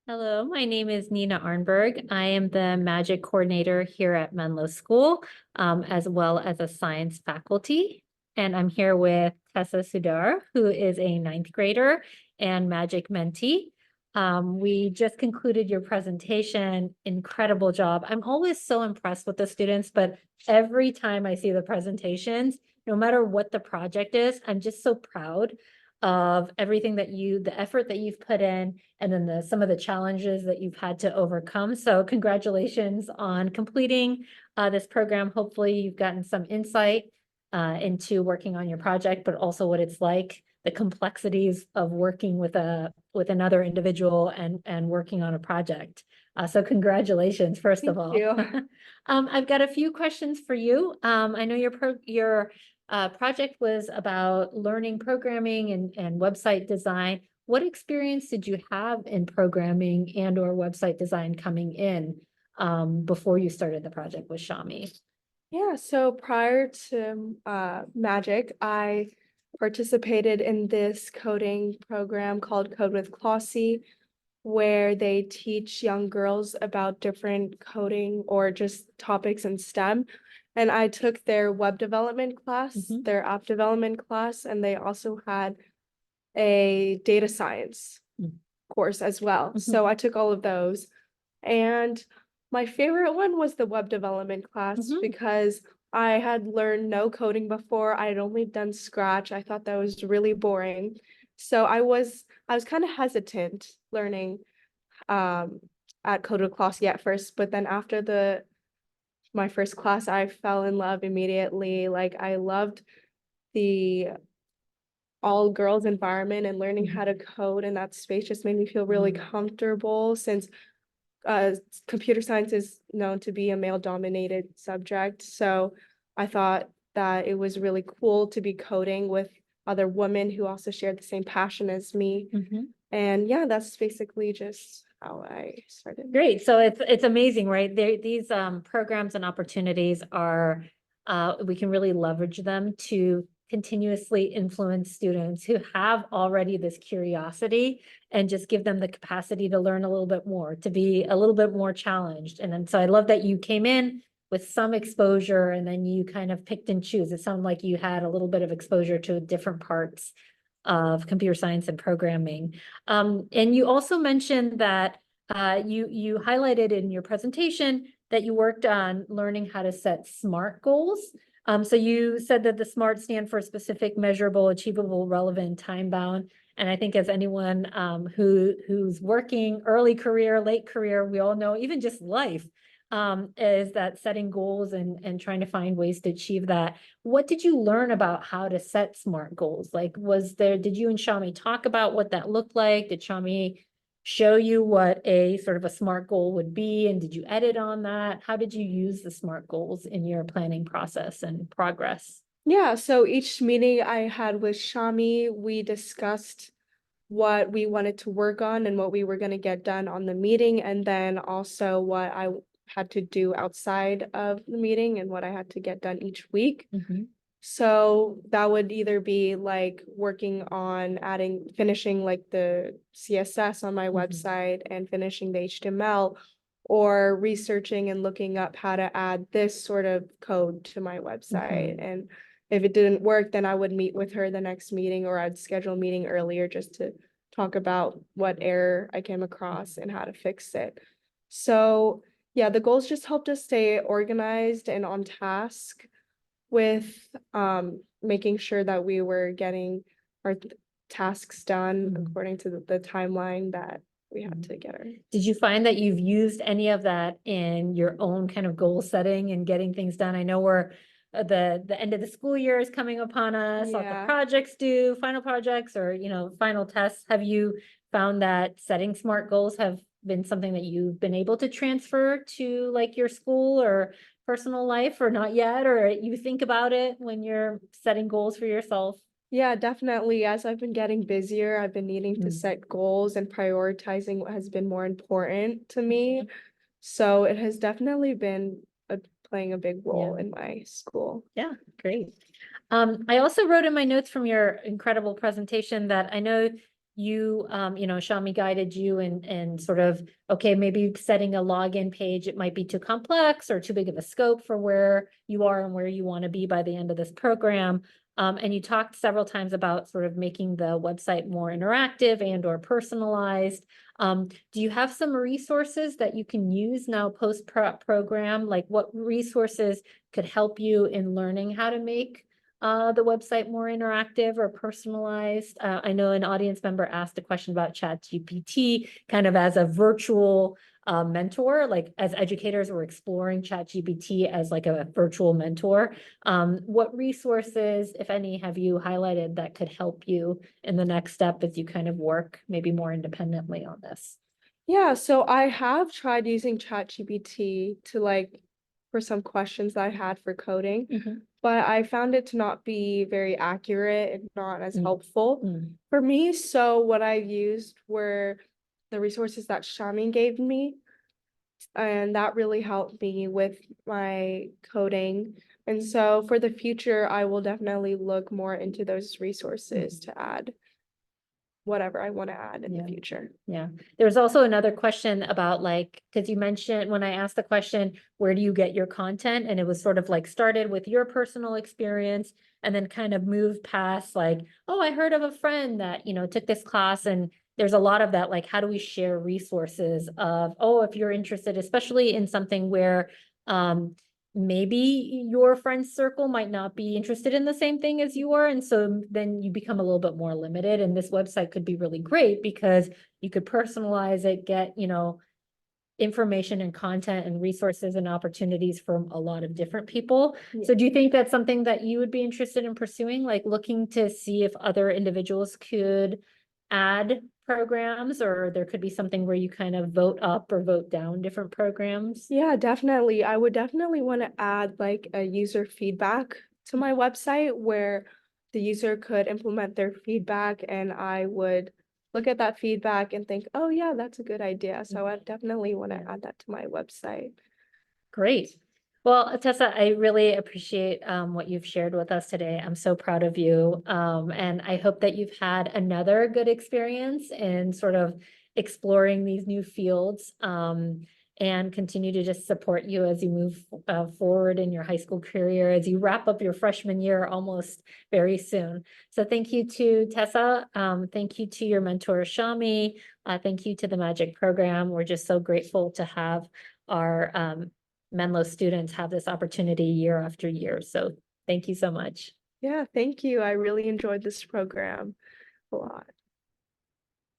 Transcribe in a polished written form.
Hello, my name is Nina Arnberg. I am the magic coordinator here at Menlo School, as well as a science faculty. And I'm here with Tessa Sudar, who is a ninth grader and magic mentee. We just concluded your presentation. Incredible job. I'm always so impressed with the students, but every time I see the presentations, no matter what the project is, I'm just so proud of everything the effort that you've put in, and then some of the challenges that you've had to overcome. So congratulations on completing this program. Hopefully you've gotten some insight into working on your project, but also what it's like, the complexities of working with another individual and working on a project. So congratulations, first of Thank all. you. I've got a few questions for you. I know your project was about learning programming and website design. What experience did you have in programming and or website design coming in before you started the project with Shami? Yeah, so prior to Magic, I participated in this coding program called Code with Clossy, where they teach young girls about different coding or just topics in STEM. And I took their web development class, their app development class, and they also had a data science course as well. So I took all of those. And my favorite one was the web development class because I had learned no coding before. I had only done Scratch. I thought that was really boring. So I was kind of hesitant learning at Code with Clossy at first, but then after my first class, I fell in love immediately. Like I loved the all girls environment, and learning how to code in that space just made me feel really comfortable, since computer science is known to be a male dominated subject. So I thought that it was really cool to be coding with other women who also shared the same passion as me. And yeah, that's basically just how I started. Great. So it's amazing, right? These programs and opportunities are we can really leverage them to continuously influence students who have already this curiosity, and just give them the capacity to learn a little bit more, to be a little bit more challenged. And then so I love that you came in with some exposure and then you kind of picked and choose. It sounded like you had a little bit of exposure to different parts of computer science and programming. And you also mentioned that you highlighted in your presentation that you worked on learning how to set SMART goals. So you said that the SMART stand for specific, measurable, achievable, relevant, time bound. And I think as anyone who's working early career, late career, we all know, even just life, is that setting goals and trying to find ways to achieve that. What did you learn about how to set SMART goals? Like, did you and Shami talk about what that looked like? Did Shami show you what a sort of a SMART goal would be? And did you edit on that? How did you use the SMART goals in your planning process and progress? Yeah, so each meeting I had with Shami, we discussed what we wanted to work on and what we were going to get done on the meeting, and then also what I had to do outside of the meeting and what I had to get done each week. So that would either be like working on finishing like the CSS on my website and finishing the HTML, or researching and looking up how to add this sort of code to my website. And if it didn't work, then I would meet with her the next meeting, or I'd schedule a meeting earlier just to talk about what error I came across and how to fix it. So yeah, the goals just helped us stay organized and on task with making sure that we were getting our tasks done according to the timeline that we had to get her. Did you find that you've used any of that in your own kind of goal setting and getting things done? I know we're the end of the school year is coming upon us, lots of projects due, final projects, or final tests. Have you found that setting SMART goals have been something that you've been able to transfer to like your school or personal life, or not yet, or you think about it when you're setting goals for yourself? Yeah, definitely. As I've been getting busier, I've been needing to set goals and prioritizing what has been more important to me. So it has definitely been playing a big role in my school. Yeah, great. I also wrote in my notes from your incredible presentation that I know you, Shami guided you and sort of, okay, maybe setting a login page, it might be too complex or too big of a scope for where you are and where you want to be by the end of this program. And you talked several times about sort of making the website more interactive and or personalized. Do you have some resources that you can use now post-prep program? Like what resources could help you in learning how to make the website more interactive or personalized? I know an audience member asked a question about ChatGPT kind of as a virtual mentor, like as educators, we're exploring ChatGPT as like a virtual mentor. What resources, if any, have you highlighted that could help you in the next step as you kind of work maybe more independently on this? Yeah, so I have tried using ChatGPT to for some questions that I had for coding, but I found it to not be very accurate and not as helpful for me. So what I used were the resources that Shamin gave me, and that really helped me with my coding. And so for the future, I will definitely look more into those resources to add whatever I want to add in the future. Yeah. There was also another question about because you mentioned when I asked the question, where do you get your content? And it was sort of like started with your personal experience and then kind of moved past oh, I heard of a friend that, took this class. And there's a lot of that, how do we share resources of, oh, if you're interested, especially in something where, maybe your friend's circle might not be interested in the same thing as you are. And so then you become a little bit more limited. And this website could be really great because you could personalize it, get, information and content and resources and opportunities from a lot of different people. Yeah. So do you think that's something that you would be interested in pursuing, like looking to see if other individuals could add programs, or there could be something where you kind of vote up or vote down different programs? Yeah, definitely. I would definitely want to add a user feedback to my website where the user could implement their feedback and I would look at that feedback and think, oh yeah, that's a good idea. So I definitely want to add that to my website. Great. Well, Tessa, I really appreciate what you've shared with us today. I'm so proud of you. And I hope that you've had another good experience in sort of exploring these new fields and continue to just support you as you move forward in your high school career, as you wrap up your freshman year almost very soon. So thank you to Tessa. Thank you to your mentor, Shami. Thank you to the Magic program. We're just so grateful to have our Menlo students have this opportunity year after year. So thank you so much. Yeah, thank you. I really enjoyed this program a lot.